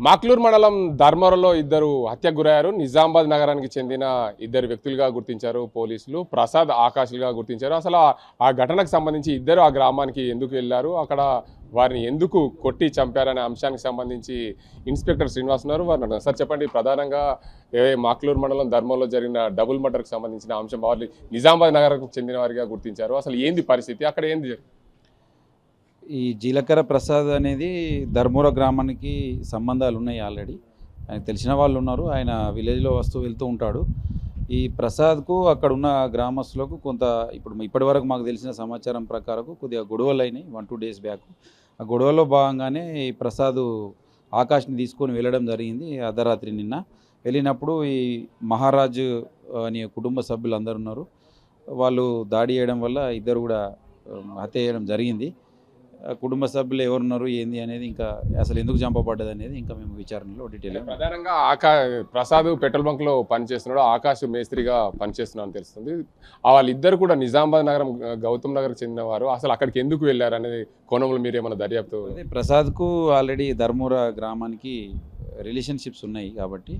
మాక్లూర్ మండలం ధర్మవరంలో ఇద్దరు హత్యకు గురయ్యారు. నిజామాబాద్ నగరానికి చెందిన ఇద్దరు వ్యక్తులుగా గుర్తించారు పోలీసులు. ప్రసాద్, ఆకాష్లుగా గుర్తించారు. అసలు ఆ ఘటనకు సంబంధించి ఇద్దరు ఆ గ్రామానికి ఎందుకు వెళ్లారు, అక్కడ వారిని ఎందుకు కొట్టి చంపారనే అంశానికి సంబంధించి ఇన్స్పెక్టర్ శ్రీనివాస్ ఉన్నారు. వారు సార్ చెప్పండి, ప్రధానంగా మాక్లూర్ మండలం ధర్మవరంలో జరిగిన డబుల్ మర్డర్కి సంబంధించిన అంశం వాళ్ళు నిజామాబాద్ నగరానికి చెందిన వారిగా గుర్తించారు. అసలు ఏంది పరిస్థితి, అక్కడ ఏంది? ఈ జీలకర్ర ప్రసాద్ అనేది ధర్మూర గ్రామానికి సంబంధాలు ఉన్నాయి. ఆల్రెడీ ఆయన తెలిసిన వాళ్ళు ఉన్నారు. ఆయన విలేజ్లో వస్తూ వెళ్తూ ఉంటాడు. ఈ ప్రసాద్కు అక్కడ ఉన్న గ్రామస్తులకు కొంత ఇప్పటి వరకు మాకు తెలిసిన సమాచారం ప్రకారం కొద్దిగా గొడవలు అయినాయి 1-2 డేస్ బ్యాక్. ఆ గొడవలో భాగంగానే ఈ ప్రసాద్ ఆకాష్ని తీసుకొని వెళ్ళడం జరిగింది అర్ధరాత్రి నిన్న. వెళ్ళినప్పుడు ఈ మహారాజ్ అనే కుటుంబ సభ్యులు అందరు ఉన్నారు. వాళ్ళు దాడి చేయడం వల్ల ఇద్దరు కూడా హత్య చేయడం జరిగింది. కుటుంబ సభ్యులు ఎవరున్నారు ఏంది అనేది, ఇంకా అసలు ఎందుకు చంపబడ్డది అనేది ఇంకా మేము విచారణలో డీటెయిల్. ప్రధానంగా ప్రసాద్ పెట్రోల్ బంక్ లో పనిచేస్తున్నాడు, ఆకాష్ మేస్త్రిగా పనిచేస్తున్నాడు అని తెలుస్తుంది. వాళ్ళిద్దరు కూడా నిజామాబాద్ నగరం గౌతమ్ నగర్ చెందినవారు. అసలు అక్కడికి ఎందుకు వెళ్ళారు అనేది కోణంలో మీరు ఏమైనా దర్యాప్తు? ప్రసాద్కు ఆల్రెడీ ధర్మూర గ్రామానికి రిలేషన్షిప్స్ ఉన్నాయి కాబట్టి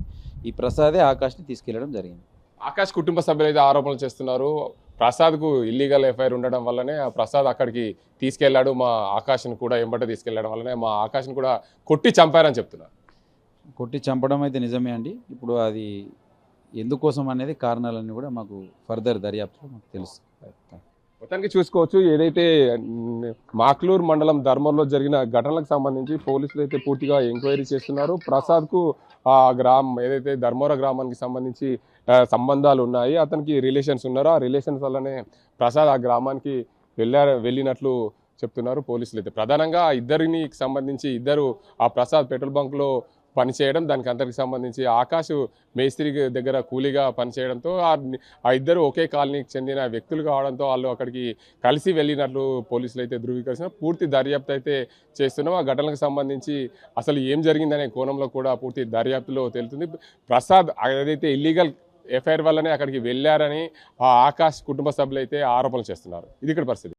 ఈ ప్రసాదే ఆకాష్ని తీసుకెళ్లడం జరిగింది. ఆకాష్ కుటుంబ సభ్యులు అయితే ఆరోపణలు చేస్తున్నారు. ప్రసాద్కు ఇల్లీగల్ ఎఫ్ఐఆర్ ఉండడం వల్లనే ఆ ప్రసాద్ అక్కడికి తీసుకెళ్లాడు, మా ఆకాష్ని కూడా ఎంబట తీసుకెళ్లడం వల్లనే మా ఆకాష్ని కూడా కొట్టి చంపారని చెప్తున్నారు. కొట్టి చంపడం అయితే నిజమే అండి. ఇప్పుడు అది ఎందుకోసం అనేది కారణాలన్నీ కూడా మాకు ఫర్దర్ దర్యాప్తులో మాకు తెలుసు. మొత్తానికి చూసుకోవచ్చు, ఏదైతే మాక్లూర్ మండలం ధర్మవరంలో జరిగిన ఘటనలకు సంబంధించి పోలీసులు అయితే పూర్తిగా ఎంక్వైరీ చేస్తున్నారు. ప్రసాద్కు ఆ ఏదైతే ధర్మవరం గ్రామానికి సంబంధించి సంబంధాలు ఉన్నాయి, అతనికి రిలేషన్స్ ఉన్నారు. ఆ రిలేషన్స్ వల్లనే ప్రసాద్ ఆ గ్రామానికి వెళ్ళినట్లు చెప్తున్నారు పోలీసులు. అయితే ప్రధానంగా ఇద్దరిని సంబంధించి ఇద్దరు ఆ ప్రసాద్ పెట్రోల్ బంక్లో పనిచేయడం, దానికి అందరికి సంబంధించి ఆకాష్ మేస్త్రి దగ్గర కూలీగా పనిచేయడంతో ఆ ఇద్దరు ఒకే కాలనీకి చెందిన వ్యక్తులు కావడంతో వాళ్ళు అక్కడికి కలిసి వెళ్ళినట్లు పోలీసులు అయితే ధృవీకరిస్తున్నారు. పూర్తి దర్యాప్తు అయితే చేస్తున్నాం. ఆ ఘటనకు సంబంధించి అసలు ఏం జరిగిందనే కోణంలో కూడా పూర్తి దర్యాప్తులో తెలుస్తుంది. ప్రసాద్ ఏదైతే ఇల్లీగల్ ఎఫ్ఐఆర్ వల్లనే అక్కడికి వెళ్ళారని ఆ ఆకాష్ కుటుంబ సభ్యులు అయితే ఆరోపణలు చేస్తున్నారు. ఇది ఇక్కడ పరిస్థితి.